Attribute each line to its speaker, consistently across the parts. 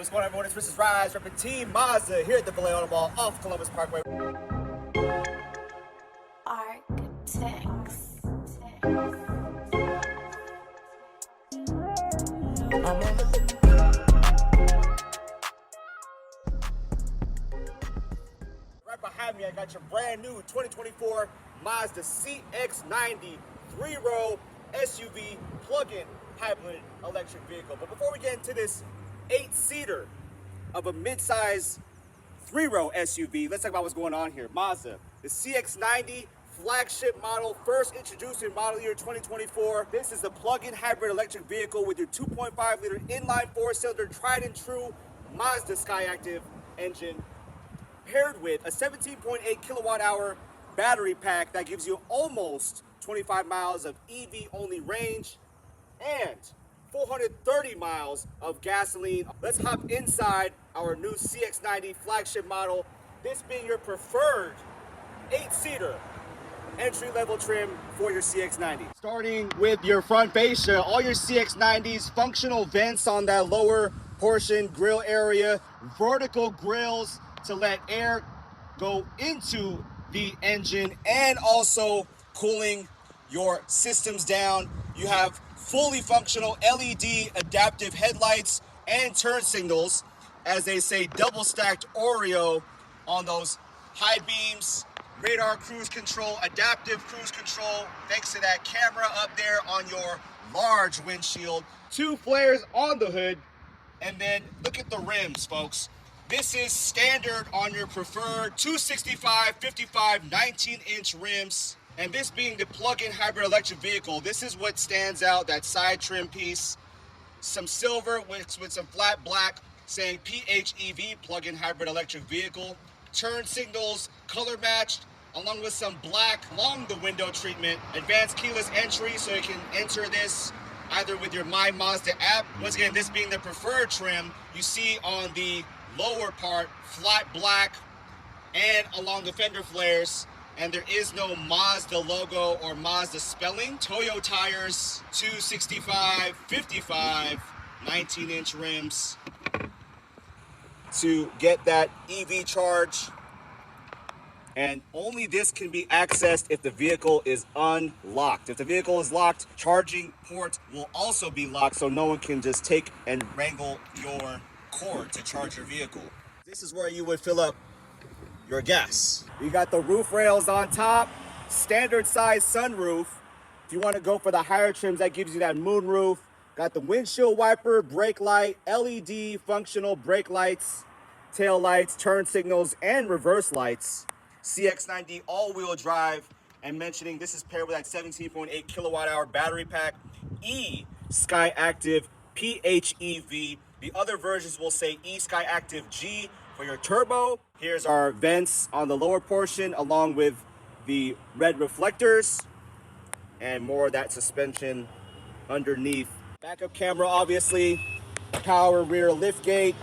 Speaker 1: what's going on, everyone? It's Mrs. Rise, repping Team Mazda here at the Vallejo Auto Mall off Columbus Parkway.
Speaker 2: Architects.
Speaker 1: Right behind me, I got your brand new 2024 Mazda CX-90 3-row SUV plug-in hybrid electric vehicle. But before we get into this 8-seater of a mid-size 3-row SUV, let's talk about what's going on here. Mazda, the CX-90 flagship model, first introduced in model year 2024. This is the plug-in hybrid electric vehicle with your 2.5-liter inline four-cylinder tried and true Mazda Skyactiv engine, paired with a 17.8 kilowatt-hour battery pack that gives you almost 25 miles of EV-only range and 430 miles of gasoline. Let's hop inside our new CX-90 flagship model, this being your preferred 8-seater entry-level trim for your CX-90. Starting with your front fascia, all your CX-90s, functional vents on that lower portion, grill area, vertical grills to let air go into the engine and also cooling your systems down. You have fully functional LED adaptive headlights and turn signals, as they say, double stacked Oreo on those high beams, radar cruise control, adaptive cruise control, thanks to that camera up there on your large windshield, 2 flares on the hood, and then look at the rims, folks. This is standard on your preferred 265, 55, 19-inch rims. And this being the plug-in hybrid electric vehicle, this is what stands out, that side trim piece. Some silver with some flat black saying PHEV, plug-in hybrid electric vehicle. Turn signals, color matched, along with some black along the window treatment. Advanced keyless entry, so you can enter this either with your MyMazda app. Once again, this being the preferred trim, you see on the lower part, flat black, and along the fender flares, and there is no Mazda logo or Mazda spelling. Toyo tires, 265, 55, 19-inch rims to get that EV charge. And only this can be accessed if the vehicle is unlocked. If the vehicle is locked, charging port will also be locked, so no one can just take and wrangle your cord to charge your vehicle. This is where you would fill up your gas. You got the roof rails on top, standard size sunroof. If you want to go for the higher trims, that gives you that moon roof. Got the windshield wiper, brake light, LED functional brake lights, tail lights, turn signals, and reverse lights. CX-90 all-wheel drive, and mentioning this is paired with that 17.8 kilowatt-hour battery pack, Skyactiv PHEV. The other versions will say Skyactiv G for your turbo. Here's our vents on the lower portion, along with the red reflectors and more of that suspension underneath. Backup camera, obviously, power rear liftgate.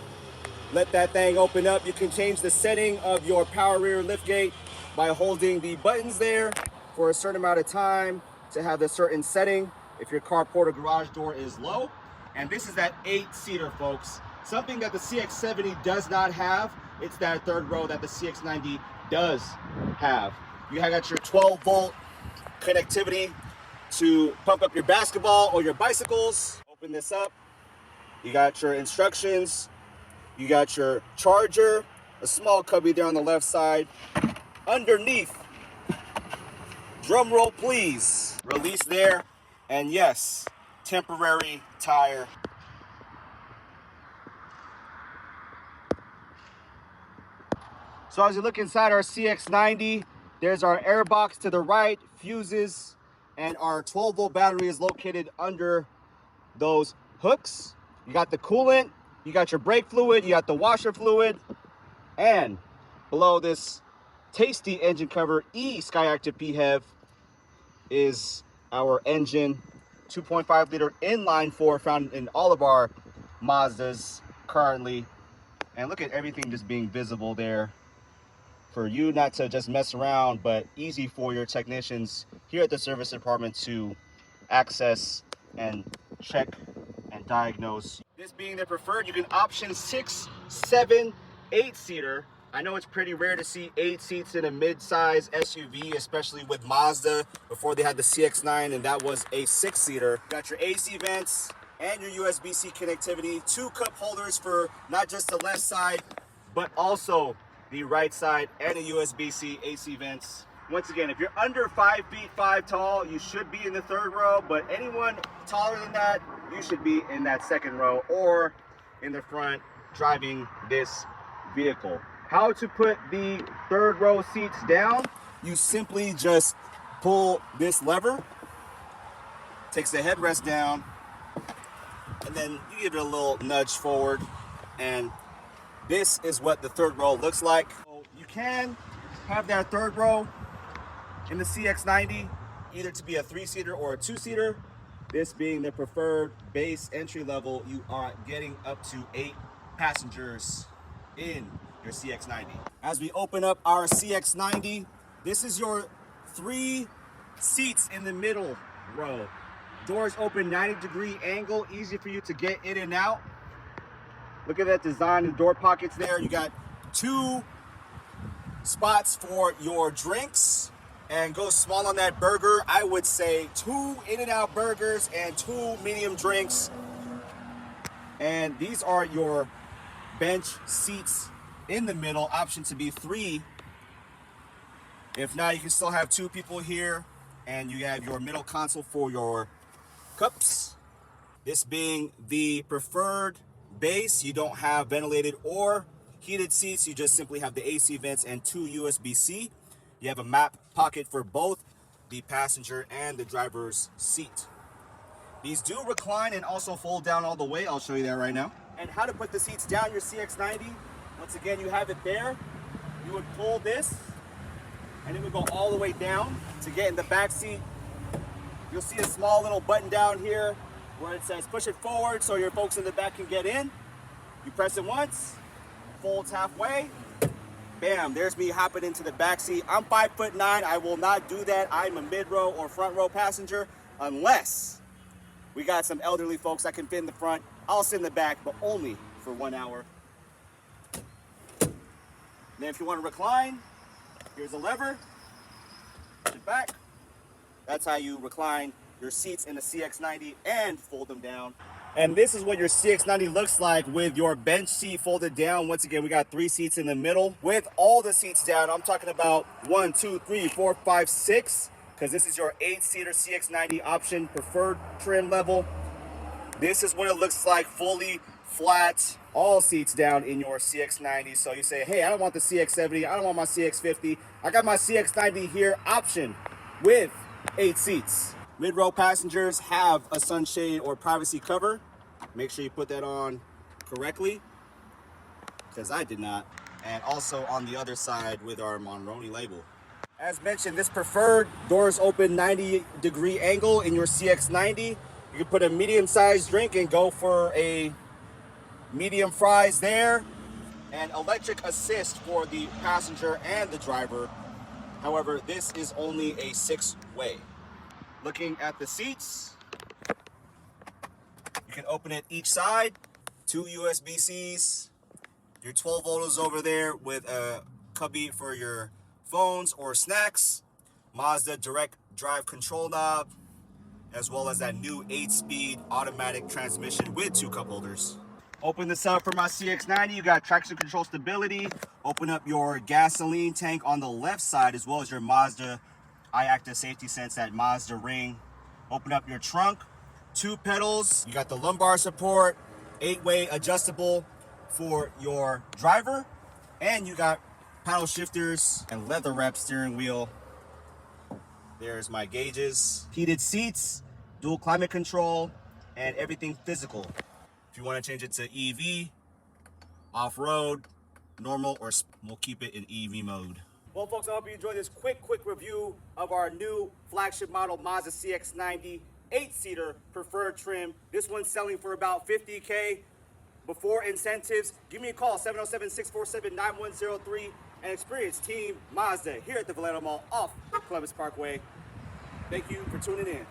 Speaker 1: Let that thing open up. You can change the setting of your power rear liftgate by holding the buttons there for a certain amount of time to have a certain setting if your carport or garage door is low. And this is that 8-seater, folks. Something that the CX-70 does not have. It's that third row that the CX-90 does have. You have got your 12-volt connectivity to pump up your basketball or your bicycles. Open this up. You got your instructions. You got your charger, a small cubby there on the left side. Underneath, drum roll please, release there, and yes, temporary tire. So as you look inside our CX-90, there's our air box to the right, fuses, and our 12-volt battery is located under those hooks. You got the coolant, you got your brake fluid, you got the washer fluid, and below this tasty engine cover, Skyactiv PHEV, is our engine, 2.5-liter inline four, found in all of our Mazdas currently. And look at everything just being visible there for you not to just mess around, but easy for your technicians here at the service department to access and check and and diagnose. This being the preferred, you can option 6, 7, 8-seater. I know it's pretty rare to see 8 seats in a mid-size SUV, especially with Mazda. Before they had the CX-9 and that was a 6-seater. Got your AC vents and your USB-C connectivity. 2 cup holders for not just the left side, but also the right side, and a USB-C AC vents. Once again, if you're under 5 feet 5 tall, you should be in the 3rd row, but anyone taller than that, you should be in that 2nd row or in the front driving this vehicle. How to put the 3rd row seats down? You simply just pull this lever, takes the headrest down, and then you give it a little nudge forward, and this is what the 3rd row looks like. So you can have that 3rd row in the CX-90, either to be a 3-seater or a 2-seater. This being the preferred base entry level, you are getting up to 8 passengers in your CX-90. As we open up our CX-90, this is your 3 seats in the middle row. Doors open 90-degree angle, easy for you to get in and out. Look at that design and door pockets there. You got 2 spots for your drinks, and go small on that burger. I would say 2 In-N-Out burgers and 2 medium drinks. And these are your bench seats in the middle, option to be 3. If not, you can still have 2 people here, and you have your middle console for your cups. This being the preferred base, you don't have ventilated or heated seats, you just simply have the AC vents and 2 USB-C. You have a map pocket for both the passenger and the driver's seat. These do recline and also fold down all the way. I'll show you that right now. And how to put the seats down your CX-90. Once again, you have it there. You would pull this, and it would go all the way down to get in the back seat. You'll see a small little button down here where it says push it forward so your folks in the back can get in. You press it once, folds halfway. Bam, there's me hopping into the back seat. I'm 5'9". I will not do that. I'm a mid-row or front-row passenger unless we got some elderly folks that can fit in the front. I'll sit in the back, but only for 1 hour. And then if you want to recline, here's a lever. Push it back. That's how you recline your seats in the CX-90 and fold them down. And this is what your CX-90 looks like with your bench seat folded down. Once again, we got 3 seats in the middle with all the seats down. I'm talking about 1, 2, 3, 4, 5, 6, because this is your 8-seater CX-90 option preferred trim level. This is what it looks like fully flat, all seats down in your CX-90. So you say, hey, I don't want the CX-70, I don't want my CX-50. I got my CX-90 here option with 8 seats. Mid-row passengers have a sunshade or privacy cover. Make sure you put that on correctly, because I did not. And also on the other side with our Monroney label. As mentioned, this preferred doors open 90-degree angle in your CX-90. You can put a medium-sized drink and go for a medium fries there. And electric assist for the passenger and the driver. However, this is only a 6-way. Looking at the seats, you can open it each side. 2 USB-Cs. Your 12 volts over there with a cubby for your phones or snacks. Mazda direct drive control knob, as well as that new 8-speed automatic transmission with 2 cup holders. Open this up for my CX-90. You got traction control stability. Open up your gasoline tank on the left side, as well as your Mazda iActive safety sense, that Mazda ring. Open up your trunk, 2 pedals. You got the lumbar support, 8-way adjustable for your driver, and you got paddle shifters and leather wrap steering wheel. There's my gauges, heated seats, dual climate control, and everything physical. If you want to change it to EV, off-road, normal, or we'll keep it in EV mode. Well, folks, I hope you enjoyed this quick review of our new flagship model Mazda CX-90 8-seater preferred trim. This one's selling for about $50K before incentives. Give me a call, 707-647-9103, and experience Team Mazda here at the Vallejo Mall off Columbus Parkway. Thank you for tuning in.